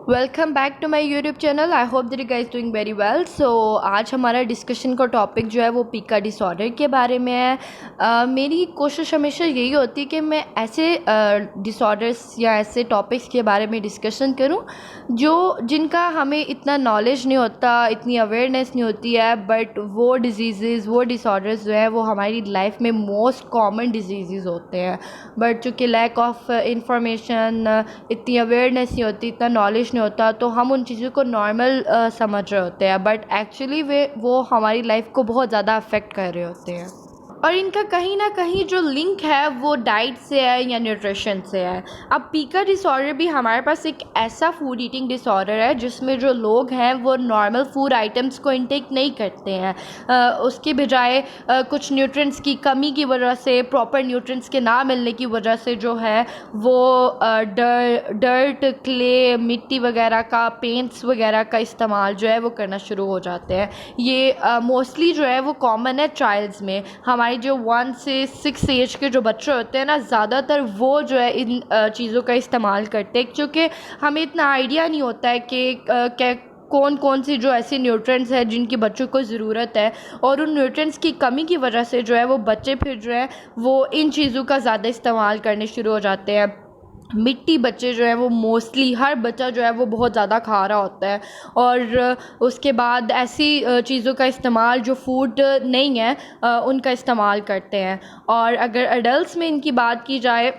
Welcome back to my YouTube channel. I hope that you guys doing very well. So आज हमारा discussion का topic जो है वो पीका डिसऑर्डर के बारे में है। मेरी कोशिश हमेशा यही होती है कि मैं ऐसे डिसऑर्डर्स या ऐसे टॉपिक्स के बारे में डिस्कशन करूं जिनका हमें इतना नॉलेज नहीं होता, इतनी अवेयरनेस नहीं होती है, बट वो डिजीज़, वो डिसऑर्डर्स जो है वो हमारी लाइफ में मोस्ट कॉमन डिजीज़ होते हैं। बट चूँकि लैक ऑफ इंफॉर्मेशन, इतनी अवेयरनेस नहीं होती, इतना नॉलेज नहीं होता, तो हम उन चीज़ों को नॉर्मल समझ रहे होते हैं, बट एक्चुअली वो हमारी लाइफ को बहुत ज़्यादा अफेक्ट कर रहे होते हैं। और इनका कहीं ना कहीं जो लिंक है वो डाइट से है या न्यूट्रिशन से है। अब पीका डिसऑर्डर भी हमारे पास एक ऐसा फूड ईटिंग डिसऑर्डर है जिसमें जो लोग हैं वो नॉर्मल फूड आइटम्स को इंटेक नहीं करते हैं। उसके बजाय कुछ न्यूट्रिएंट्स की कमी की वजह से, प्रॉपर न्यूट्रिएंट्स के ना मिलने की वजह से जो है वो डर्ट, क्ले, मिट्टी वगैरह का, पेंट्स वगैरह का इस्तेमाल जो है वो करना शुरू हो जाते हैं। ये मोस्टली जो है वो कॉमन है चाइल्ड्स में। हमारे जो 1 से 6 एज के जो बच्चे होते हैं ना, ज़्यादातर वो जो है इन चीज़ों का इस्तेमाल करते हैं, क्योंकि हमें इतना आइडिया नहीं होता है कि क्या कौन कौन सी जो ऐसी न्यूट्रिएंट्स है जिनकी बच्चों को ज़रूरत है, और उन न्यूट्रिएंट्स की कमी की वजह से जो है वो बच्चे फिर जो है वो इन चीज़ों का ज़्यादा इस्तेमाल करने शुरू हो जाते हैं। मिट्टी बच्चे जो है वो मोस्टली हर बच्चा जो है वो बहुत ज़्यादा खा रहा होता है, और उसके बाद ऐसी चीज़ों का इस्तेमाल जो फूड नहीं है उनका इस्तेमाल करते हैं। और अगर अडल्ट्स में इनकी बात की जाए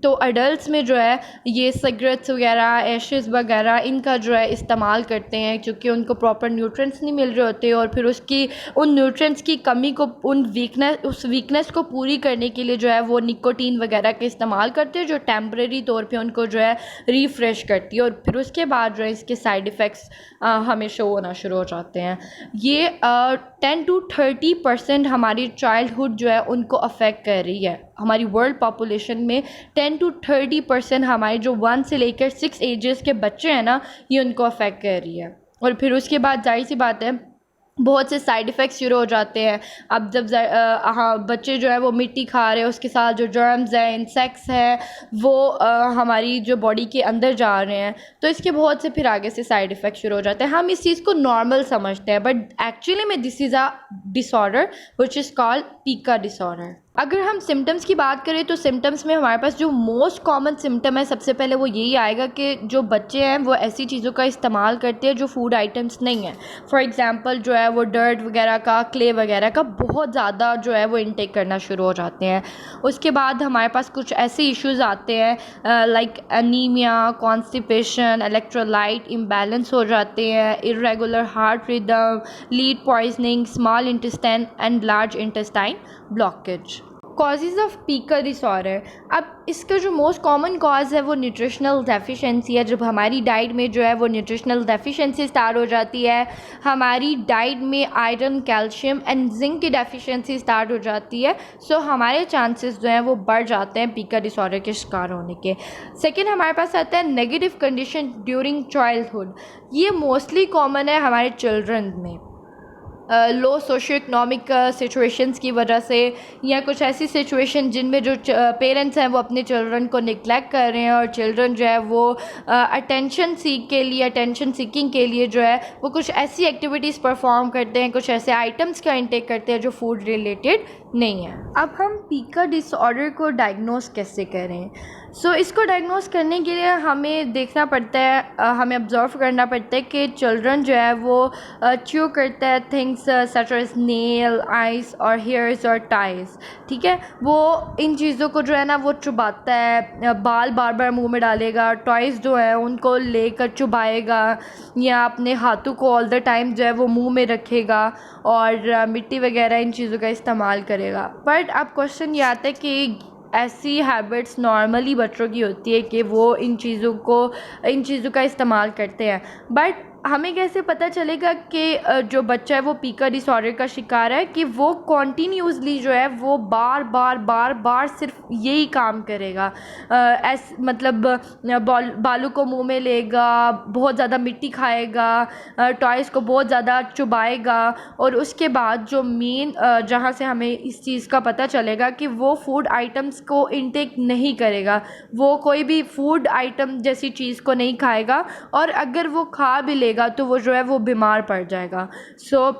तो अडल्ट्स में जो है ये सिगरेट्स वगैरह, एशेस वगैरह, इनका जो है इस्तेमाल करते हैं, क्योंकि उनको प्रॉपर न्यूट्रिएंट्स नहीं मिल रहे होते, और फिर उन न्यूट्रिएंट्स की कमी को, उस वीकनेस को पूरी करने के लिए जो है वो निकोटीन वगैरह का इस्तेमाल करते हैं, जो टेम्परेरी तौर पे उनको जो है रिफ़्रेश करती है, और फिर उसके बाद जो है इसके साइड इफ़ेक्ट्स हमें शो होना शुरू हो जाते हैं। ये 10 to 30% हमारी चाइल्डहुड जो है उनको अफेक्ट कर रही है। हमारी वर्ल्ड पॉपुलेशन में 10 to 30% हमारे जो 1 से लेकर 6 एजेस के बच्चे हैं ना, ये उनको अफेक्ट कर रही है। और फिर उसके बाद जाहिर सी बात है बहुत से साइड इफ़ेक्ट्स शुरू हो जाते हैं। अब जब बच्चे जो है वो मिट्टी खा रहे हैं, उसके साथ जो जर्म्स हैं, इंसेक्ट्स हैं, वो हमारी जो बॉडी के अंदर जा रहे हैं, तो इसके बहुत से फिर आगे से साइड इफ़ेक्ट शुरू हो जाते हैं। हम इस चीज़ को नॉर्मल समझते हैं, बट एक्चुअली में this is a disorder which is called पीका डिसऑर्डर। अगर हम सिम्टम्स की बात करें तो सिम्टम्स में हमारे पास जो मोस्ट कॉमन सिम्टम है, सबसे पहले वो यही आएगा कि जो बच्चे हैं वो ऐसी चीज़ों का इस्तेमाल करते हैं जो फूड आइटम्स नहीं हैं। फॉर एग्ज़ाम्पल जो है वो डर्ट वगैरह का, क्ले वगैरह का बहुत ज़्यादा जो है वो इनटेक करना शुरू हो जाते हैं। उसके बाद हमारे पास कुछ ऐसे इश्यूज़ आते हैं like anaemia, constipation, electrolyte imbalance हो जाते हैं, irregular heart rhythm, lead poisoning, small intestine and large intestine blockage. Causes of पीका डिसऑर्डर। अब इसका जो मोस्ट कॉमन कॉज है वो न्यूट्रिशनल डेफिशिएंसी है। जब हमारी डाइट में जो है वो न्यूट्रिशनल डेफिशिएंसी स्टार्ट हो जाती है, हमारी डाइट में आयरन, कैल्शियम एंड जिंक की डेफिशिएंसी स्टार्ट हो जाती है, सो हमारे चांसेस जो हैं वो बढ़ जाते हैं पीका डिसऑर्डर के शिकार होने के। सेकेंड हमारे पास आता है नेगेटिव कंडीशन ड्यूरिंग चाइल्डहुड। ये मोस्टली कॉमन है हमारे चिल्ड्रन में। लो सोशो इकनॉमिक सिचुएशंस की वजह से, या कुछ ऐसी सिचुएशन जिनमें जो पेरेंट्स हैं वो अपने चिल्ड्रन को निगलेक्ट कर रहे हैं, और चिल्ड्रन जो है वो अटेंशन सीकिंग के लिए जो है वो कुछ ऐसी एक्टिविटीज़ परफॉर्म करते हैं, कुछ ऐसे आइटम्स का इंटेक करते हैं जो फूड रिलेटेड नहीं है। अब हम पीका डिसऑर्डर को डायग्नोस कैसे करें? इसको डायग्नोस करने के लिए हमें देखना पड़ता है, हमें ऑब्जर्व करना पड़ता है कि चिल्ड्रन जो है वो च्यू करता है things such as nail, ice और हेयर्स और टाइज। ठीक है, वो इन चीज़ों को जो है ना वो चुबाता है, बाल बार बार मुंह में डालेगा, टॉयज़ जो है उनको लेकर चुबाएगा, या अपने हाथों को ऑल द टाइम जो है वो मुंह में रखेगा, और मिट्टी वगैरह इन चीज़ों का इस्तेमाल करेगा। बट अब क्वेश्चन ये आता है कि ऐसी हैबिट्स नॉर्मली बच्चों की होती है कि वो इन चीज़ों का इस्तेमाल करते हैं, बट हमें कैसे पता चलेगा कि जो बच्चा है वो पीका डिसऑर्डर का शिकार है कि वो कॉन्टीन्यूसली जो है वो बार बार सिर्फ यही काम करेगा। मतलब बालू को मुंह में लेगा, बहुत ज़्यादा मिट्टी खाएगा, टॉयज़ को बहुत ज़्यादा चुबाएगा, और उसके बाद जो मेन जहाँ से हमें इस चीज़ का पता चलेगा कि वो फूड आइटम्स को इंटेक नहीं करेगा, वो कोई भी फूड आइटम जैसी चीज़ को नहीं खाएगा, और अगर वो खा भी लेगा तो वो जो है वो बीमार पड़ जाएगा। So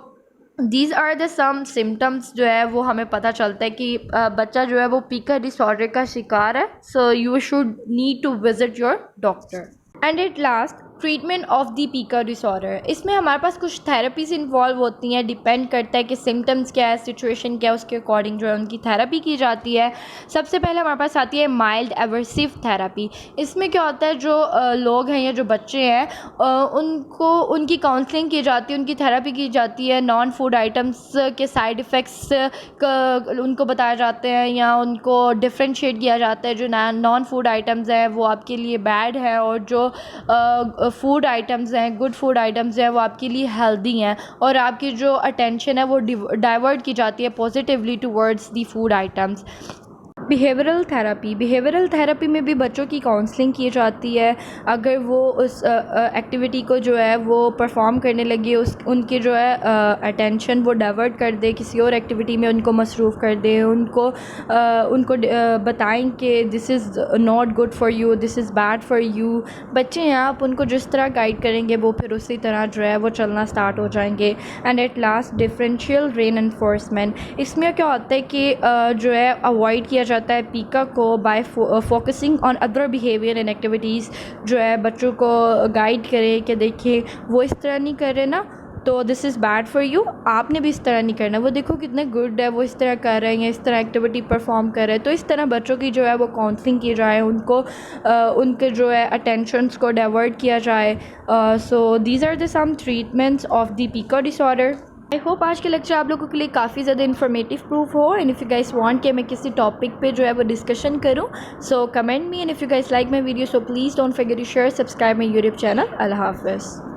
these are the some symptoms जो है वो हमें पता चलता है कि बच्चा जो है वो पीका डिसऑर्डर का शिकार है। So you should need to visit your doctor. And at last, treatment of the pica disorder. इसमें हमारे पास कुछ थेरेपीज़ इन्वॉल्व होती हैं, डिपेंड करता है कि सिम्टम्स क्या है, सिचुएशन क्या है, उसके अकॉर्डिंग जो है उनकी थेरेपी की जाती है। सबसे पहले हमारे पास आती है माइल्ड एवर्सिव थेरेपी। इसमें क्या होता है, जो लोग हैं या जो बच्चे हैं उनको उनकी काउंसलिंग की जाती है, उनकी थेरेपी की जाती है, नॉन फूड आइटम्स के साइड इफ़ेक्ट्स उनको बताए जाते हैं या उनको डिफ्रेंशिएट किया जाता है। जो नॉन फूड आइटम्स हैं वो आपके लिए बैड है, और जो फूड आइटम्स हैं, गुड फूड आइटम्स हैं, वो आपके लिए हेल्दी हैं, और आपकी जो अटेंशन है वो डाइवर्ट की जाती है positively towards the food items. Behavioural therapy में भी बच्चों की काउंसलिंग की जाती है। अगर वो उस एक्टिविटी को जो है वो परफॉर्म करने लगे, उनके जो है अटेंशन वो डाइवर्ट कर दे, किसी और एक्टिविटी में उनको मसरूफ़ कर दे, उनको बताएं कि this is not good for you, this is bad for you. बच्चे हैं, आप उनको जिस तरह गाइड करेंगे वो फिर उसी तरह जो है वो चलना स्टार्ट हो जाएंगे। And at last, differential reinforcement. इसमें क्या होता है कि जो है अवॉइड किया जाता है पीका को bye focusing on other behaviour and activities. जो है बच्चों को गाइड करें कि देखिए वो इस तरह नहीं कर रहे ना, तो this is bad for you, आपने भी इस तरह नहीं करना, वो देखो कितने गुड है, वो इस तरह कर रहे हैं, इस तरह एक्टिविटी परफॉर्म कर रहे हैं। तो इस तरह बच्चों की जो है वो काउंसलिंग की जाए, उनको उनके जो है अटेंशंस को डाइवर्ट किया जाए। So these are the some treatments of the pica disorder. I hope आज के लेक्चर आप लोगों के लिए काफ़ी ज़्यादा इन्फॉर्मेटिव प्रूफ हो। And if you guys want कि मैं किसी टॉपिक पे जो है वो डिस्कशन करूं, so comment me. And if you guys like my video, so please don't forget to share, subscribe my YouTube channel. अल्लाह हाफ़िज़।